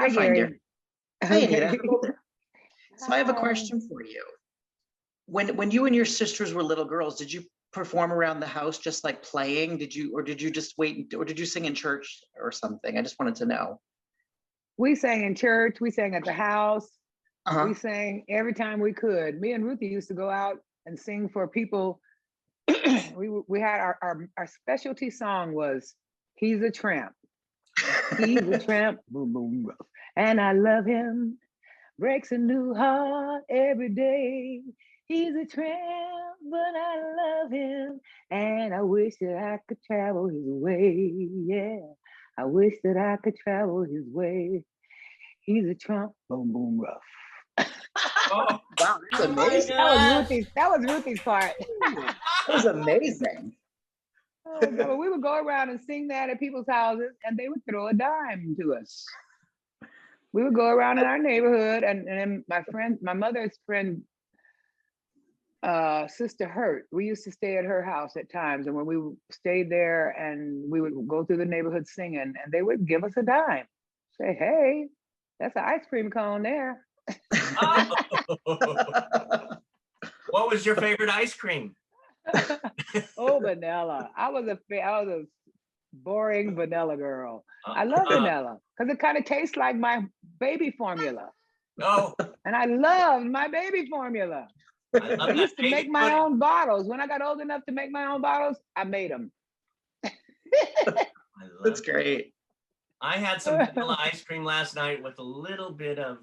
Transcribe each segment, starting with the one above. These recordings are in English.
I'll find you. Gary. Hi, Anita. Okay. So I have a Hi. question for you. When you and your sisters were little girls, did you perform around the house just like playing? Did you just wait, or did you sing in church or something? I just wanted to know. We sang in church. We sang at the house. Uh-huh. We sang every time we could. Me and Ruthie used to go out and sing for people. we had our specialty song was "He's a Tramp." He's a tramp, boom boom, rough, and I love him. Breaks a new heart every day. He's a tramp, but I love him, and I wish that I could travel his way. Yeah, I wish that I could travel his way. He's a Trump, boom boom rough. Oh, wow, that's amazing. That was Ruthie's part. That was amazing. Oh, God, we would go around and sing that at people's houses, and they would throw a dime to us. We would go around in our neighborhood, and then my mother's friend, Sister Hurt, we used to stay at her house at times, and when we stayed there, and we would go through the neighborhood singing, and they would give us a dime. Say, hey, that's an ice cream cone there. What was your favorite ice cream? Oh, vanilla. I was a boring vanilla girl. I love vanilla because it kind of tastes like my baby formula. Oh. And I loved my baby formula. I used to make my own bottles. When I got old enough to make my own bottles, I made them. That's great. I had some vanilla ice cream last night with a little bit of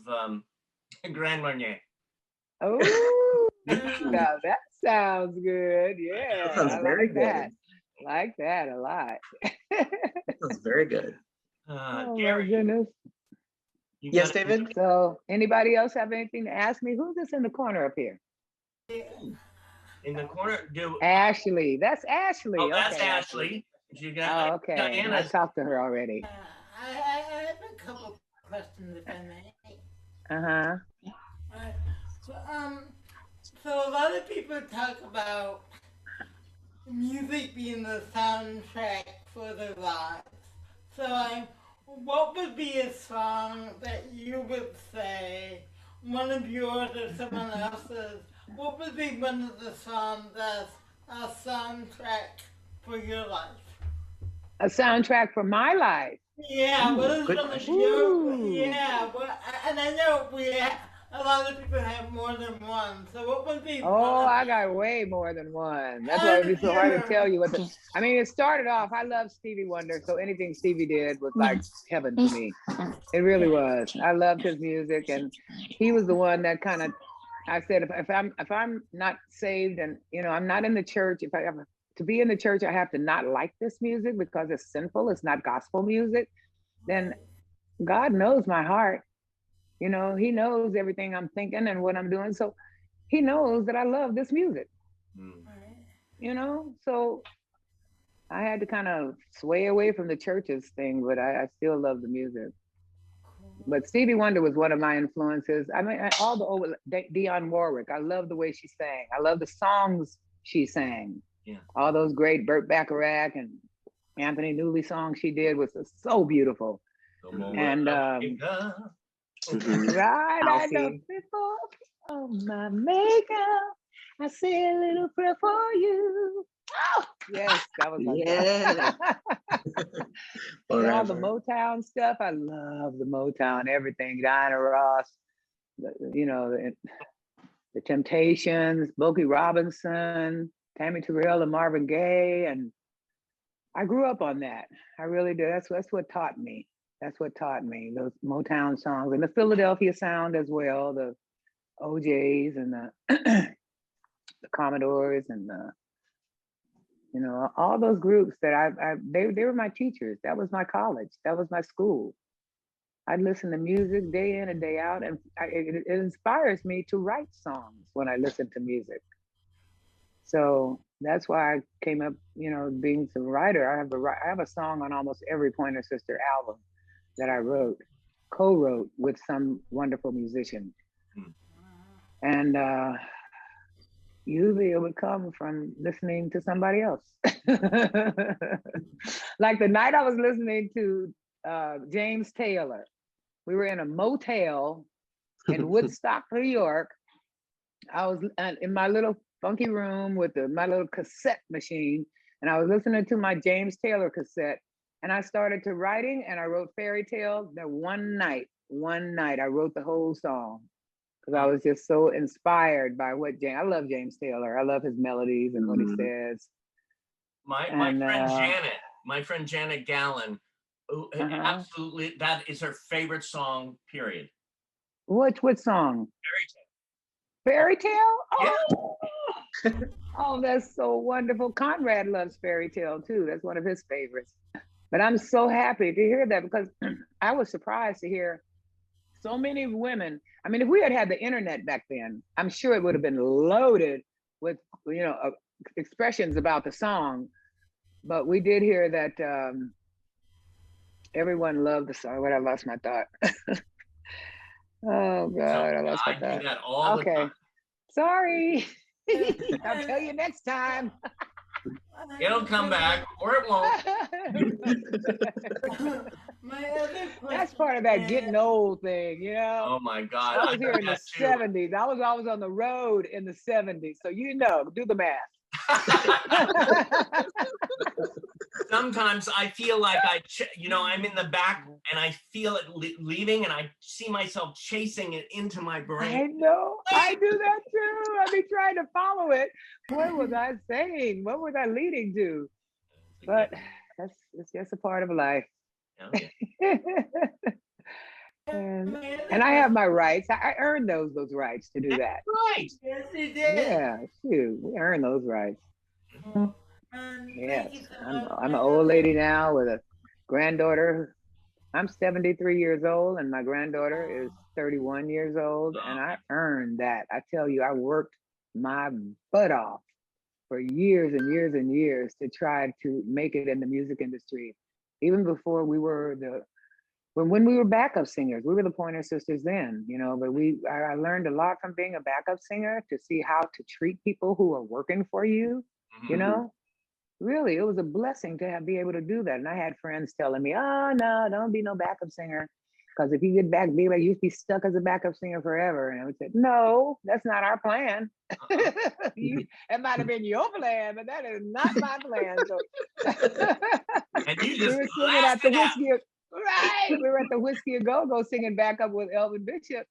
Grand Marnier. Oh, now that sounds good. Yeah, That sounds very good. That. Like that a lot. That's very good. Oh Gary, my goodness. Yes, David? So anybody else have anything to ask me? Who's this in the corner up here? In the corner, Ashley. That's Ashley. Oh, that's okay, Ashley. You got, okay. Diana. I talked to her already. I have a couple questions, if I may. Uh-huh. So a lot of people talk about music being the soundtrack for their lives. So what would be a song that you would say, one of yours or someone else's, what would be one of the songs that's a soundtrack for your life? A soundtrack for my life? Yeah, what is one of your, yeah, and I know a lot of people have more than one, so what would be I got way more than one. That's why it'd be so hard to tell you what I mean, it started off, I love Stevie Wonder, so anything Stevie did was like heaven to me. It really was. I loved his music, and he was the one that kind of, I said, if I'm not saved and, I'm not in the church, if I have to be in the church, I have to not like this music because it's sinful, it's not gospel music, then God knows my heart. He knows everything I'm thinking and what I'm doing. So he knows that I love this music, so I had to kind of sway away from the churches thing, but I still love the music. But Stevie Wonder was one of my influences. I mean, all the old Dionne Warwick, I love the way she sang. I love the songs she sang. Yeah. All those great Burt Bacharach and Anthony Newley songs she did was so beautiful. And right, I know before my makeup, I say a little prayer for you. Oh, yes, that was and all the Motown stuff. I love the Motown, everything. Diana Ross, the Temptations, Smokey Robinson, Tammy Terrell, and Marvin Gaye, and I grew up on that. I really did. That's what taught me. That's what taught me, those Motown songs and the Philadelphia sound as well, the OJs and the Commodores and all those groups that they were my teachers. That was my college. That was my school. I'd listen to music day in and day out, and it inspires me to write songs when I listen to music. So that's why I came up, being a writer. I have a song on almost every Pointer Sister album that I co-wrote with some wonderful musician. And usually it would come from listening to somebody else. Like the night I was listening to James Taylor. We were in a motel in Woodstock, New York. I was in my little funky room with my little cassette machine, and I was listening to my James Taylor cassette, and I started to writing, and I wrote Fairy Tale. That one night, I wrote the whole song because I was just so inspired by what I love James Taylor. I love his melodies and what he says. My friend Janet Gallen, who absolutely, that is her favorite song, period. What song? Fairy Tale? Oh, Yeah. oh, that's so wonderful. Conrad loves Fairy Tale too. That's one of his favorites. But I'm so happy to hear that because I was surprised to hear so many women. I mean, if we had the internet back then, I'm sure it would have been loaded with, expressions about the song. But we did hear that everyone loved the song. But I lost my thought. Oh God, I lost my thought. I do that all the time. Sorry. I'll tell you next time. It'll come back or it won't. That's part of that getting old thing, Oh my God. I was here in the 70s. I was always on the road in the 70s. So do the math. Sometimes I feel like I'm in the back and I feel it leaving and I see myself chasing it into my brain. I know. I do that too. I be trying to follow it. What was I saying? What was I leading to? But it's just a part of life. Yeah. And I have my rights. I earned those rights to do that. Right. Yes, you did. Yeah, shoot, we earned those rights. Yes, So I'm an old lady now with a granddaughter. I'm 73 years old and my granddaughter is 31 years old, and I earned that. I tell you, I worked my butt off for years and years and years to try to make it in the music industry. Even before we were when we were backup singers, we were the Pointer Sisters then, but I learned a lot from being a backup singer to see how to treat people who are working for you, Really, it was a blessing to be able to do that. And I had friends telling me, oh, no, don't be no backup singer. Because if you get back, you'd be stuck as a backup singer forever. And I would say, no, that's not our plan. It might have been your plan, but that is not my plan. So And you we just were singing at the Whiskey. Right. We were at the Whiskey A Go-Go singing backup with Elvin Bishop.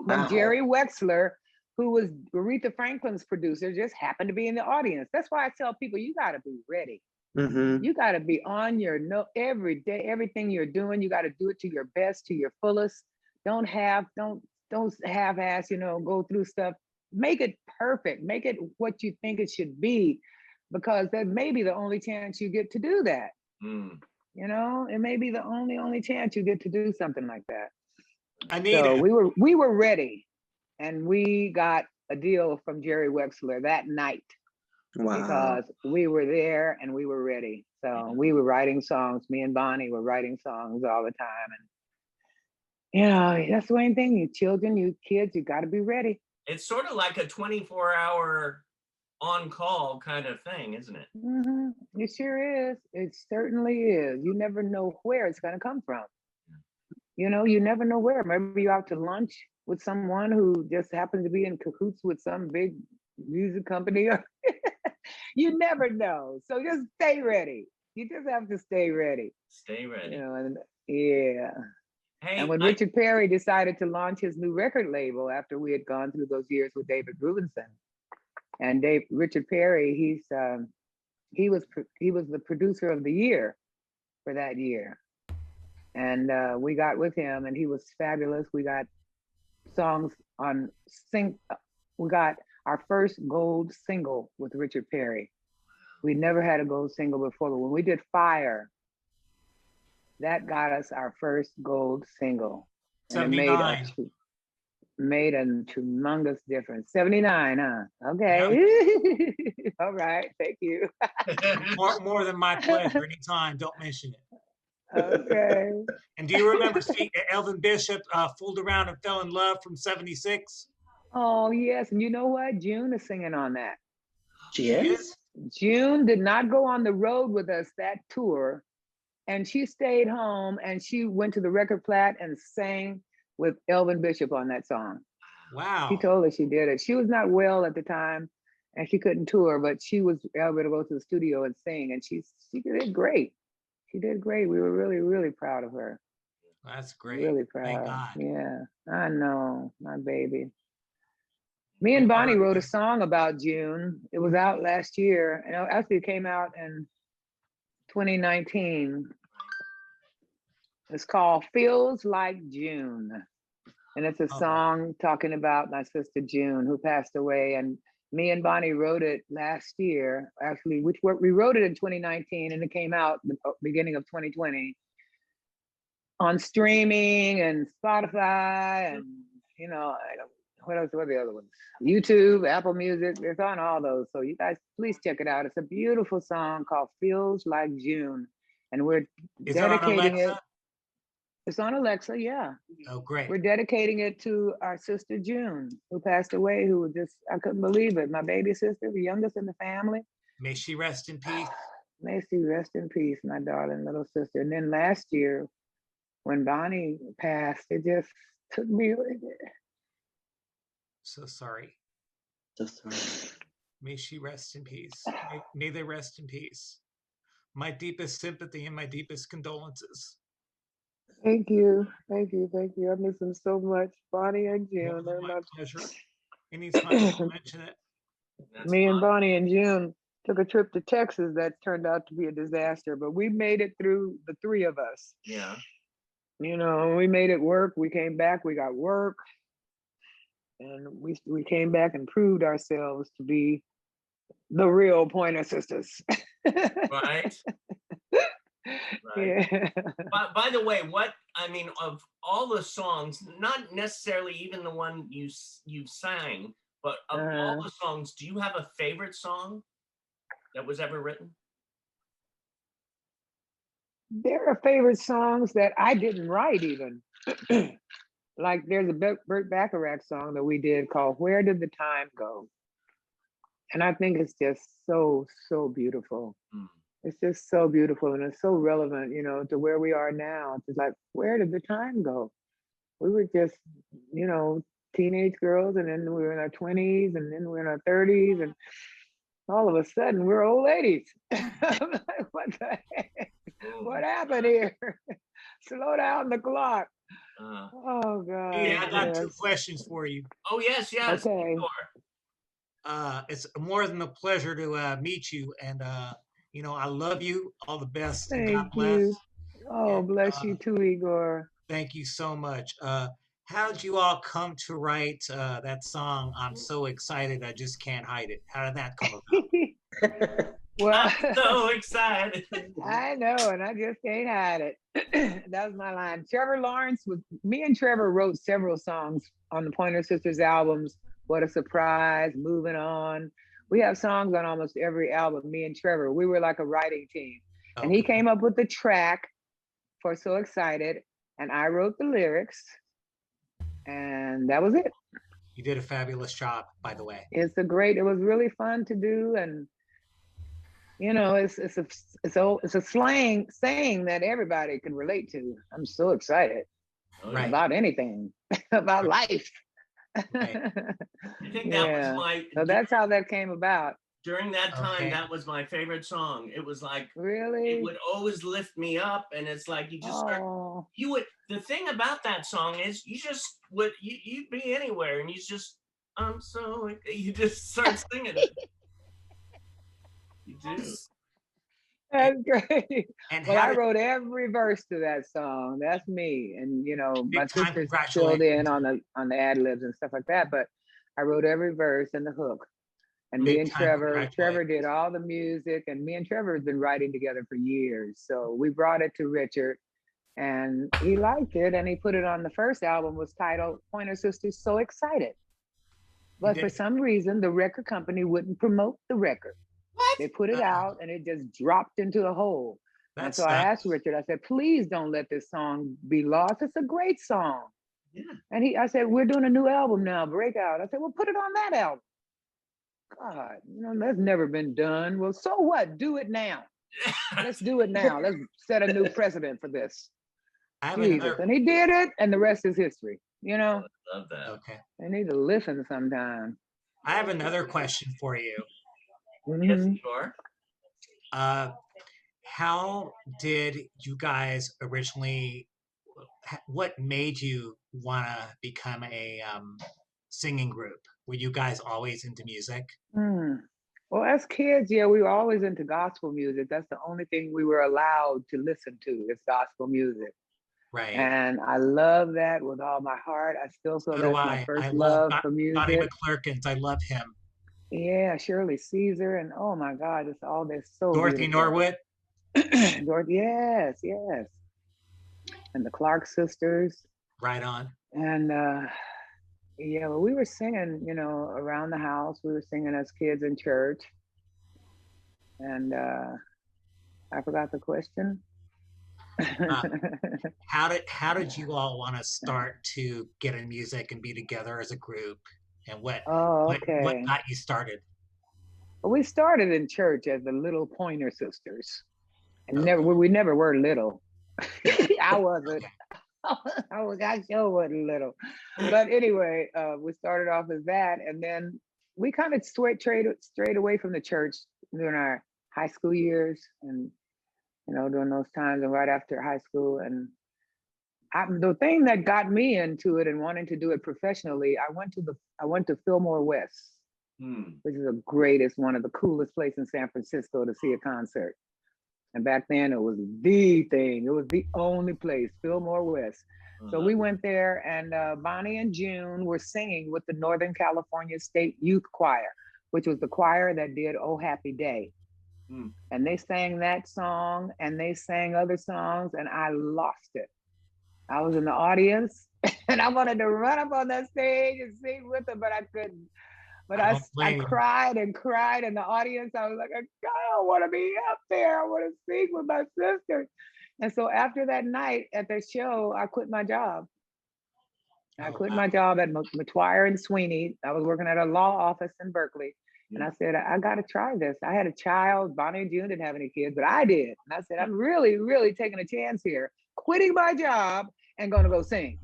But Jerry Wexler, who was Aretha Franklin's producer, just happened to be in the audience. That's why I tell people, you got to be ready. You got to be on your note every day. Everything you're doing, you got to do it to your best, to your fullest. Don't half-ass, go through stuff. Make it perfect. Make it what you think it should be, because that may be the only chance you get to do that. It may be the only chance you get to do something like that. Anita. So we were ready. And we got a deal from Jerry Wexler that night. Wow. Because we were there and we were ready. So we were writing songs. Me and Bonnie were writing songs all the time. And that's the main thing. You children, you kids, you got to be ready. It's sort of like a 24-hour on-call kind of thing, isn't it? It sure is. It certainly is. You never know where it's going to come from. You never know where. Maybe you're out to lunch with someone who just happens to be in cahoots with some big music company. You never know. So just stay ready. You just have to stay ready. Stay ready. Yeah. Hey, and when Richard Perry decided to launch his new record label after we had gone through those years with David Rubinson, and Richard Perry, he was the producer of the year for that year. And we got with him and he was fabulous. We got songs on we got our first gold single with Richard Perry. We never had a gold single before, but when we did Fire, that got us our first gold single. 79. Made a tremendous difference. 79, huh? Okay. Yep. All right, thank you. more than my pleasure. Anytime, don't mention it. Okay. And do you remember Elvin Bishop Fooled Around and Fell in Love from 76? Oh, yes. And you know what? June is singing on that. She is? June did not go on the road with us that tour, And she stayed home and she went to the record plat and sang with Elvin Bishop on that song. Wow. She told us she did it. She was not well at the time and she couldn't tour, but she was able to go to the studio and sing, and she did great. She did great. We were really, really proud of her. That's great. Really Thank proud. God. Yeah, I know, my baby. Me and Bonnie wrote a song about June. It was out last year, and actually it came out in 2019. It's called Feels Like June. And it's a song talking about my sister June, who passed away. And me and Bonnie wrote it last year, actually, we wrote it in 2019, and it came out the beginning of 2020 on streaming and Spotify and, you know, what else? What are the other ones? YouTube, Apple Music. It's on all those. So you guys, please check it out. It's a beautiful song called Feels Like June. And we're dedicating it. It's on Alexa, yeah. Oh, great. We're dedicating it to our sister June, who passed away, who was just, I couldn't believe it. My baby sister, the youngest in the family. May she rest in peace. May she rest in peace, my darling little sister. And then last year, when Bonnie passed, it just took me. So sorry. So sorry. May she rest in peace. May they rest in peace. My deepest sympathy and my deepest condolences. Thank you. Thank you. Thank you. I miss them so much. Bonnie and June. Well, my pleasure. Anytime you mention it. Me and Bonnie and June took a trip to Texas that turned out to be a disaster, but we made it through, the three of us. Yeah. You know, we made it work. We came back, we got work. And we came back and proved ourselves to be the real Pointer Sisters. Right. Right. Yeah. By the way, of all the songs, not necessarily even the one you sang, but of all the songs, do you have a favorite song that was ever written? There are favorite songs that I didn't write even. Like there's a Burt Bacharach song that we did called Where Did the Time Go? And I think it's just so, so beautiful. Mm. It's just so beautiful, and it's so relevant, you know, to where we are now. It's like, where did the time go? We were just, you know, teenage girls, and then we were in our 20s, and then we were in our 30s, and all of a sudden we're old ladies. I'm like, what the heck? What happened here? Slow down the clock. Oh God. Yeah, I got two questions for you. Oh yes. Okay. Sure. It's more than a pleasure to meet you, and you know, I love you. All the best. Thank God bless. you. Oh, and, bless you too, Igor. Thank you so much. How did you all come to write that song? I'm so excited, I just can't hide it. How did that come about? Well, I'm so excited. I know, and I just can't hide it. That was my line. Trevor Lawrence me and Trevor wrote several songs on the Pointer Sisters albums. What a Surprise, Moving On. We have songs on almost every album, me and Trevor. We were like a writing team. Okay. And he came up with the track for So Excited, and I wrote the lyrics, and that was it. You did a fabulous job, by the way. It was really fun to do, and you know, it's a slang saying that everybody can relate to. I'm so excited about anything, about life. Right. I think that was so that's how that came about. During that time, that was my favorite song. It was like, really, it would always lift me up, and it's like you just start. The thing about that song is you'd be anywhere, and you just start singing it. You do. That's great. And I wrote every verse to that song. That's me. And you know, my sister filled in on the ad libs and stuff like that. But I wrote every verse and the hook. And me and Trevor did all the music. And me and Trevor have been writing together for years. So we brought it to Richard, and he liked it. And he put it on the first album, was titled Pointer Sisters So Excited. But for some reason, the record company wouldn't promote the record. What? They put it out and it just dropped into a hole. And so I asked Richard, I said, please don't let this song be lost. It's a great song. Yeah. And I said, we're doing a new album now, Breakout. I said, well, put it on that album. God, you know, that's never been done. Well, so what? Do it now. Let's do it now. Let's set a new precedent for this. I have Jesus. another. And he did it, and the rest is history. You know, Love that. Okay. I need to listen sometime. I have another question for you. Yes, Mhm. sure. How did you guys originally? What made you want to become a singing group? Were you guys always into music? Well, as kids, yeah, we were always into gospel music. That's the only thing we were allowed to listen to is gospel music. Right. And I love that with all my heart. I still feel So do that's my I. first I love love for Donnie music. McClurkins. I love him. Yeah, Shirley Caesar, and oh my God, it's all this so Dorothy beautiful. Norwood. Dorothy, yes, yes. And the Clark sisters. Right on. And yeah, well, we were singing, you know, around the house. We were singing as kids in church. And I forgot the question. How did you all want to start to get in music and be together as a group? And what okay. got you started? Well, we started in church as the Little Pointer sisters. And Okay. we never were little. I wasn't. Okay. I sure wasn't little. But anyway, we started off as that, and then we kind of strayed away from the church during our high school years, and you know, during those times, and right after high school. And the thing that got me into it and wanting to do it professionally, I went to Fillmore West, which is the greatest, one of the coolest places in San Francisco to see a concert. And back then it was the thing. It was the only place, Fillmore West. So we went there, and Bonnie and June were singing with the Northern California State Youth Choir, which was the choir that did Oh Happy Day. And they sang that song, and they sang other songs, and I lost it. I was in the audience, and I wanted to run up on that stage and sing with them, but I couldn't. But I cried and cried in the audience. I was like, I don't want to be up there. I want to sing with my sisters. And so after that night at the show, I quit my job. I quit my job at McGuire and Sweeney. I was working at a law office in Berkeley. And I said, I got to try this. I had a child. Bonnie and June didn't have any kids, but I did. And I said, I'm really, really taking a chance here, quitting my job and going to go sing.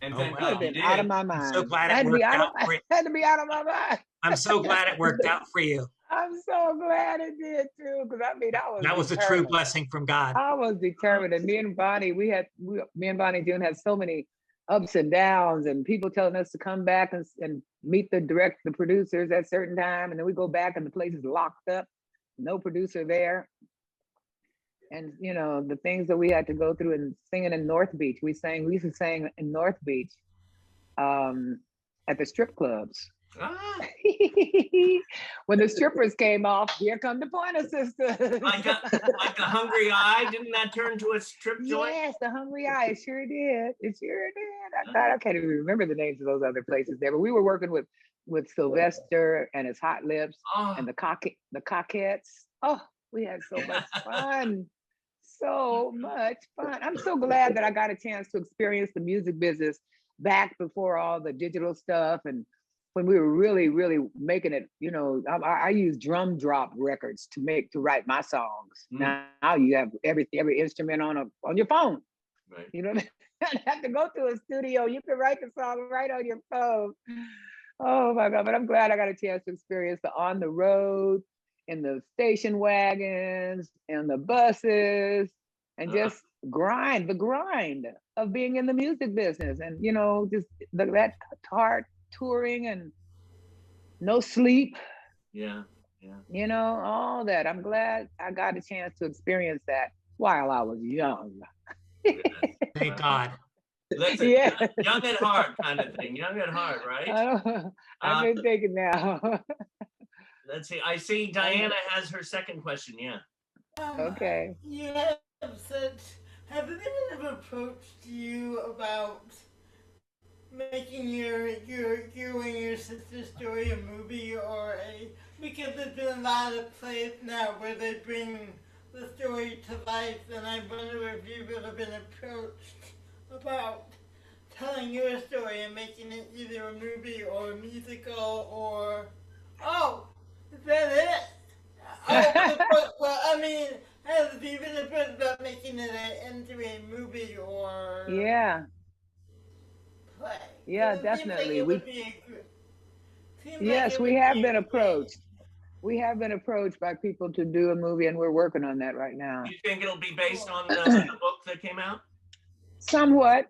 And thank God you did. Out of my mind. I'm so glad it worked out for you. I had to be out of my mind. I'm so glad it worked out for you. I'm so glad it did too, because I mean, that was determined. A true blessing from God. I was determined, and me and Bonnie and June had so many ups and downs, and people telling us to come back and meet the producers at certain time, and then we go back and the place is locked up, no producer there. And you know, the things that we had to go through, and singing in North Beach. We used to sing in North Beach at the strip clubs. When the strippers came off, here come the Pointer Sisters. Like a Hungry Eye, didn't that turn to a strip joint? Yes, the Hungry Eye, it sure did. It sure did. I can't even remember the names of those other places there, but we were working with Sylvester and his Hot Lips and the Cockettes. Oh, we had so much fun. So much fun. I'm so glad that I got a chance to experience the music business back before all the digital stuff, and when we were really, really making it. You know, I use drum drop records to write my songs. Now you have every instrument on your phone. Right. You don't have to go to a studio. You can write the song right on your phone. Oh my God! But I'm glad I got a chance to experience the on the road, in the station wagons, and the buses, and just the grind of being in the music business. And, you know, just that hard touring and no sleep. Yeah. You know, all that. I'm glad I got a chance to experience that while I was young. Thank God. Listen, young at heart kind of thing. Young at heart, right? I've been thinking now. Let's see. I see Diana has her second question. Yeah. Okay. You have said, has anyone ever approached you about making your and your sister story a movie because there's been a lot of plays now where they bring the story to life, and I wonder if you've ever been approached about telling your story and making it either a movie or a musical or is that it? Well, I mean, Has you been approached about making it into a movie or Yeah, play? yeah, 'Cause it seems like definitely. it would be seems like Yes, it we would have be been a great. approached. We have been approached by people to do a movie, and we're working on that right now. You think it'll be based Cool. on the book that came out? Somewhat,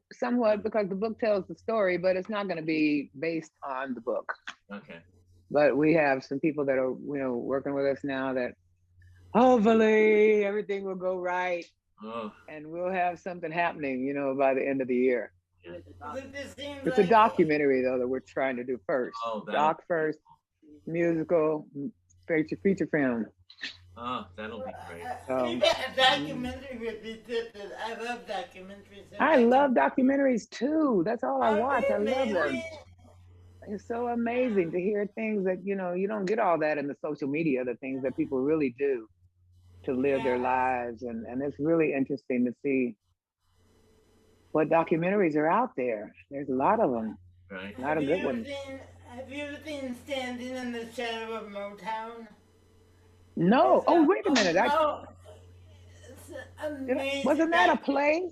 because the book tells the story, but it's not going to be based on the book. Okay. But we have some people that are, working with us now that hopefully everything will go right Oh, and we'll have something happening, by the end of the year. yeah. 'Cause it just seems It's a like documentary though that we're trying to do first. Oh, Doc first, musical, feature film. Oh, that'll be great. Even a documentary would be good. I love documentaries. I love documentaries too. That's all I Aren't watch. they I love them. amazing? It's so amazing to hear things that, you don't get all that in the social media, the things that people really do to live their lives. And it's really interesting to see what documentaries are out there. There's a lot of them, Right. a lot of good ones. Have you ever seen Standing in the Shadow of Motown? No. Oh, wait a minute. It's amazing. Wasn't that a play?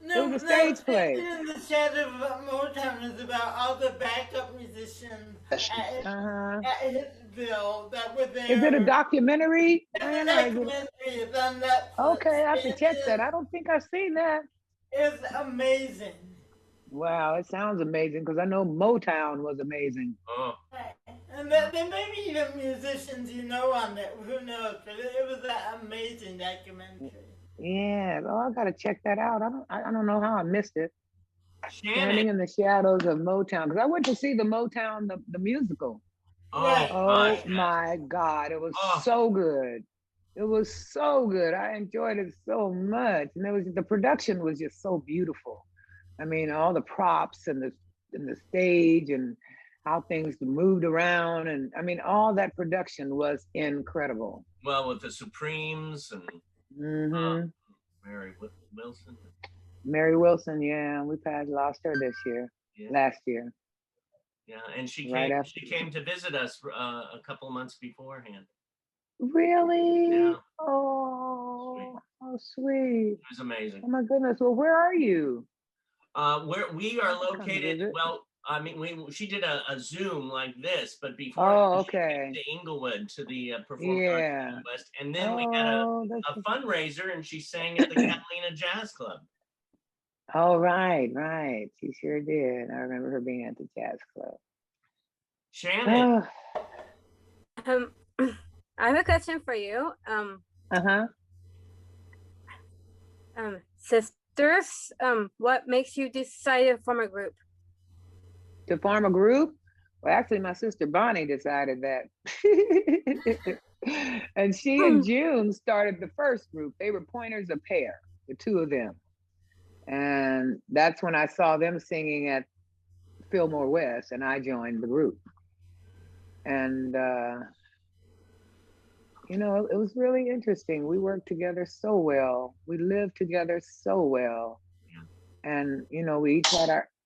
No, It was a stage play. Standing in the Shadow of Motown is about all the backup musicians at Hitsville that were there. Is it a documentary? It's a documentary. It's on Netflix. Okay, I have to check that. I don't think I've seen that. It's amazing. Wow, it sounds amazing because I know Motown was amazing. Oh. And there may be even musicians on it. Who knows? But it was an amazing documentary. Yeah. Oh, I gotta check that out. I don't know how I missed it. Standing Shannon. in the Shadows of Motown, because I went to see the Motown the musical. Oh, my God, it was Oh. so good. It was so good. I enjoyed it so much, and the production was just so beautiful. I mean, all the props and the stage and how things moved around, and I mean, all that production was incredible. Well, with the Supremes and Mary Wilson. Mary Wilson, yeah, we lost her this year, last year. Yeah, and she Right came. after. She came to visit us a couple of months beforehand. Really? Yeah. Oh, how sweet. It was amazing. Oh my goodness. Well, where are you? We are Come located. visit. Well, I mean, she did a Zoom like this, but before Oh, she came okay. to Inglewood to the Performing Arts Yeah. West, and then we had a fundraiser, and she sang at the Catalina Jazz Club. Oh, right. She sure did. I remember her being at the jazz club. Shannon. I have a question for you. Sisters, what makes you decide to form a group? To form a group? Well, actually, my sister Bonnie decided that. And she and June started the first group. They were Pointers a pair, the two of them. And that's when I saw them singing at Fillmore West, and I joined the group. And it was really interesting. We worked together so well. We lived together so well. Yeah. And we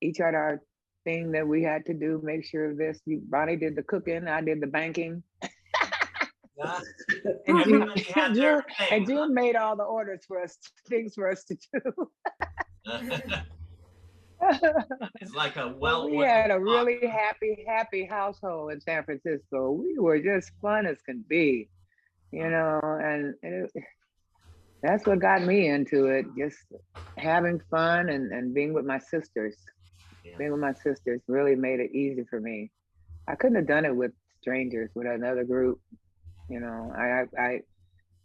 each had our thing that we had to do. Make sure this. Bonnie did the cooking. I did the banking. Yeah. And June made all the orders for us, things for us to do. It's like we had a really happy household in San Francisco. We were just fun as can be, and that's what got me into it. Just having fun and being with my sisters. Yeah. Being with my sisters really made it easy for me. I couldn't have done it with strangers, with another group. I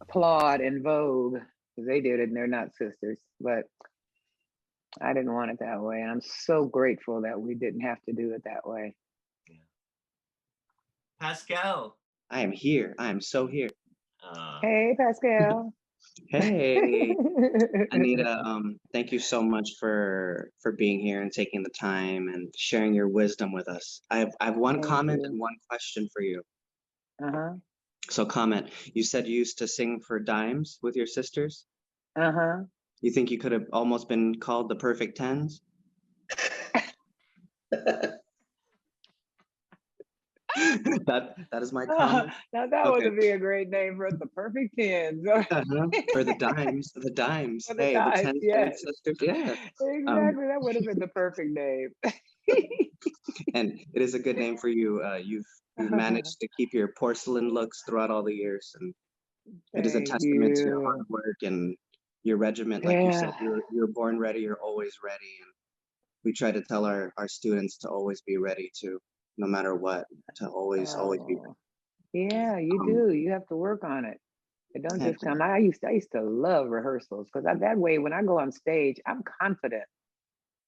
applaud En Vogue because they did it and they're not sisters, but I didn't want it that way. And I'm so grateful that we didn't have to do it that way. Yeah. Pascal. I am here. I am so here. Hey, Pascal. Hey, Anita. Thank you so much for being here and taking the time and sharing your wisdom with us. I have one comment and one question for you. So comment, you said you used to sing for dimes with your sisters? You think you could have almost been called the perfect tens? That is my comment. Now that Okay. would be a great name for us, the Perfect Tens. For the dimes, the dimes. For the Hey, the dimes, 10 yes. sisters. Yeah. Exactly, that would have been the perfect name. And it is a good name for you. You've managed to keep your porcelain looks throughout all the years, and it is a Thank testament to your hard you. work and your regiment. Like you said, Yeah. you're born ready. You're always ready, and we try to tell our students to always be ready to, no matter what, to always be ready. Oh, yeah, you do. You have to work on it. It don't Heck just come. I used to love rehearsals because that way when I go on stage, I'm confident.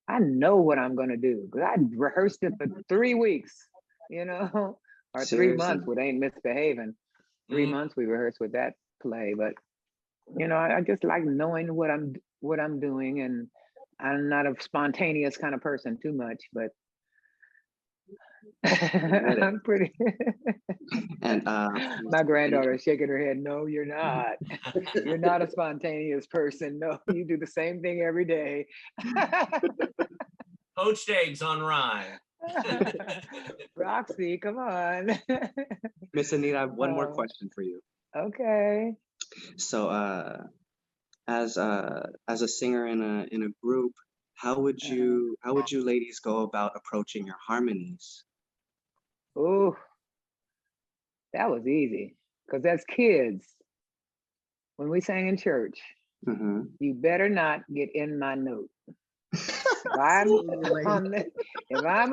I know what I'm gonna do because I rehearsed it for 3 weeks, you know, or 3 Seriously. months with Ain't Misbehaving. 3 months we rehearsed with that play, but you know, I just like knowing what I'm doing, and I'm not a spontaneous kind of person too much, but I'm pretty. And My granddaughter is shaking her head. No, you're not. You're not a spontaneous person. No, you do the same thing every day. Poached eggs on rye. Roxy, come on. Miss Anita, I have one more question for you. Okay. So, as a singer in a group, how would you ladies go about approaching your harmonies? Oh, that was easy. Because as kids, when we sang in church, you better not get in my note. If I'm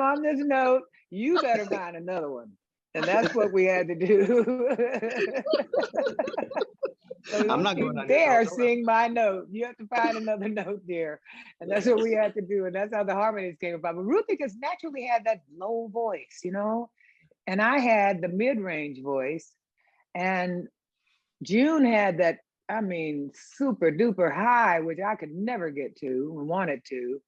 on this note, you better find another one. And that's what we had to do. So I'm not you going on dare sing my note. You have to find another note there. And that's what we had to do. And that's how the harmonies came about. But Ruthie just naturally had that low voice, you know? And I had the mid-range voice. And June had that, I mean, super duper high, which I could never get to and wanted to.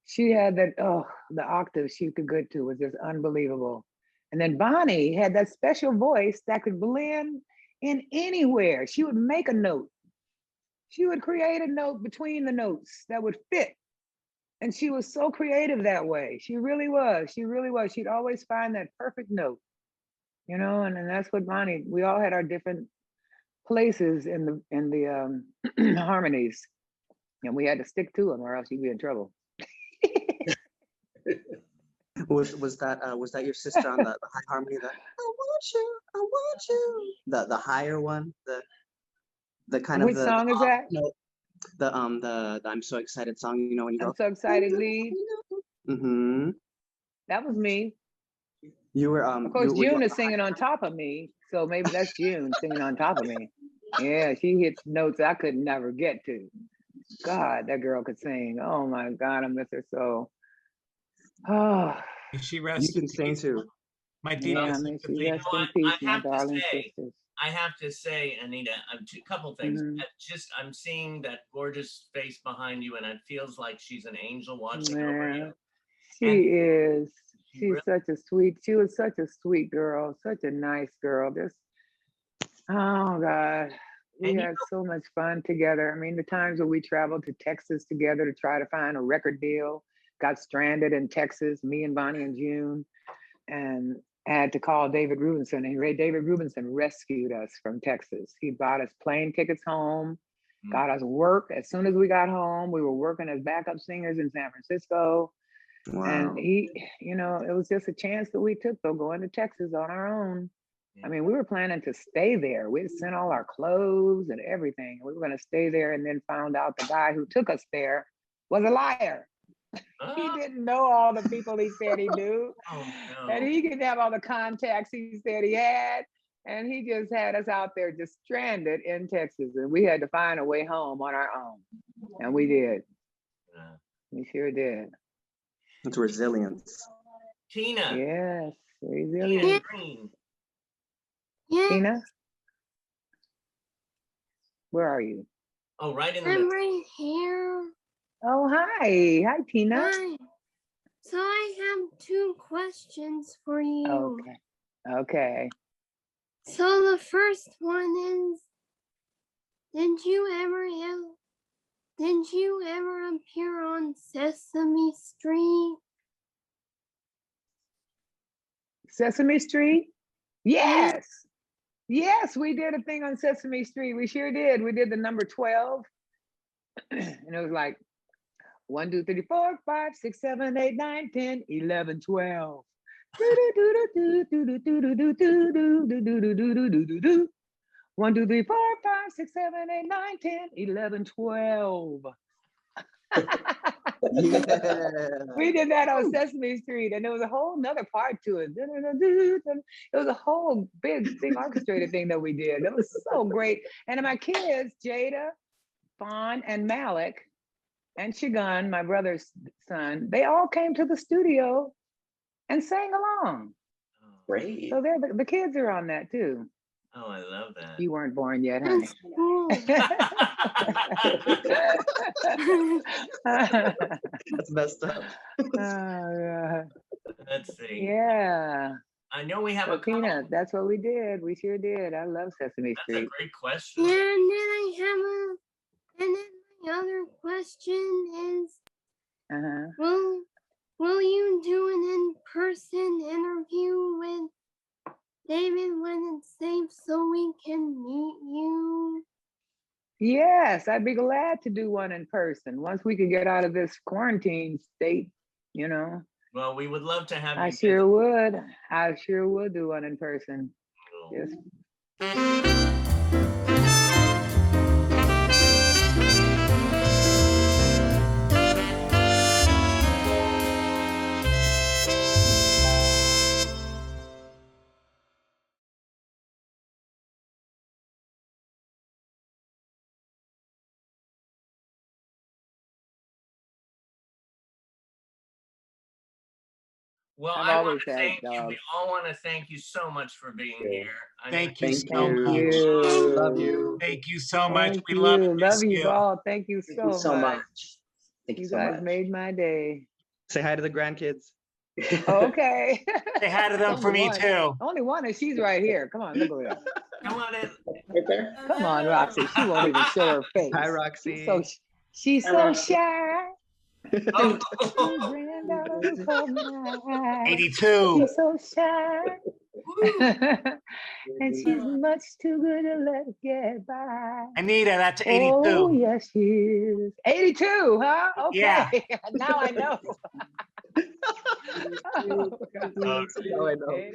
She had that, oh, the octave she could get to was just unbelievable. And then Bonnie had that special voice that could blend in anywhere. She would make a note. She would create a note between the notes that would fit. And she was so creative that way. She really was. She really was. She'd always find that perfect note, you know, and that's what Bonnie, we all had our different places in the harmonies, and we had to stick to them or else you'd be in trouble. Was that your sister on the high harmony? That I want you. The higher one, the kind Which of song is that? The I'm so excited song. You know when you I'm go. so excited, lead. Mm-hmm. That was me. You were Of course, June is singing on top of me, so maybe that's June singing on top of me. Yeah, she hits notes I could never get to. God, that girl could sing. Oh my God, I miss her so. Oh, She you can sing too. My deepest yeah, may she sympathy. rest in peace, my darling say, sisters. I have to say, Anita, a couple things. I'm seeing that gorgeous face behind you, and it feels like she's an angel watching over you. She is. She's really, such a sweet. She was such a sweet girl, such a nice girl. Just, oh God, we had so much fun together. I mean, the times that we traveled to Texas together to try to find a record deal, got stranded in Texas, me and Bonnie and June, and had to call David Rubinson, and David Rubinson rescued us from Texas. He bought us plane tickets home, got us work. As soon as we got home, we were working as backup singers in San Francisco. Wow. And he, you know, it was just a chance that we took though, going to Texas on our own. I mean, we were planning to stay there. We had sent all our clothes and everything. We were going to stay there, and then found out the guy who took us there was a liar. He didn't know all the people he said he knew. And he didn't have all the contacts he said he had. And he just had us out there just stranded in Texas. And we had to find a way home on our own. And we did. We sure did. It's resilience. Tina. Yes, resilience. Yeah. Tina? Where are you? Oh, right in the I'm middle. right here. Oh, hi. Hi, Tina. Hi. So I have 2 questions for you. Okay. So the first one is, did you ever appear on Sesame Street? Sesame Street? Yes. Yes, we did a thing on Sesame Street. We sure did. We did the number 12. And it was like 1, 2, 3, 4, 5, 6, 7, 8, 9, 10, 11, 12. 1, 2, 3, 4, 5, 6, 7, 8, 9, 10, 11, 12. We did that on Sesame Street, and there was a whole nother part to it. It was a whole big orchestrated thing that we did. It was so great. And my kids, Jada, Fawn, and Malik, and Shigun, my brother's son, they all came to the studio and sang along. Great. So the kids are on that too. Oh, I love that. You weren't born yet, honey. That's messed up. Let's see. Yeah. I know we have So a couple. Peanut, that's what we did. We sure did. I love Sesame That's a Street. great question. And then I have and then my other question is, will you do an in-person interview with David when it's safe so we can meet you? Yes, I'd be glad to do one in person once we can get out of this quarantine state, you know. Well, we would love to have you. I sure would. I sure would do one in person. Yes. Well, I've I want always to had thank you. dogs. We all want to thank you so much for being here. Thank you Thank so you. much. Love you. Thank you so much. Thank We love you. and miss Love you you. all. Thank you Thank you so so much. much. Thank you You so guys much. made my day. Say hi to the grandkids. Okay. Say hi to them for me Only one. too. Only one, and she's right here. Come on, look at her. Come on in. Right there. Come on, Roxy. She won't even show her face. Hi, Roxy. She's so shy. Oh. Granddaughter of mine. 82. She's so shy. And she's much too good to let it get by. Anita, that's 82. Oh, yes, she is. 82, huh? Okay. Yeah. Now I know. Oh, I know.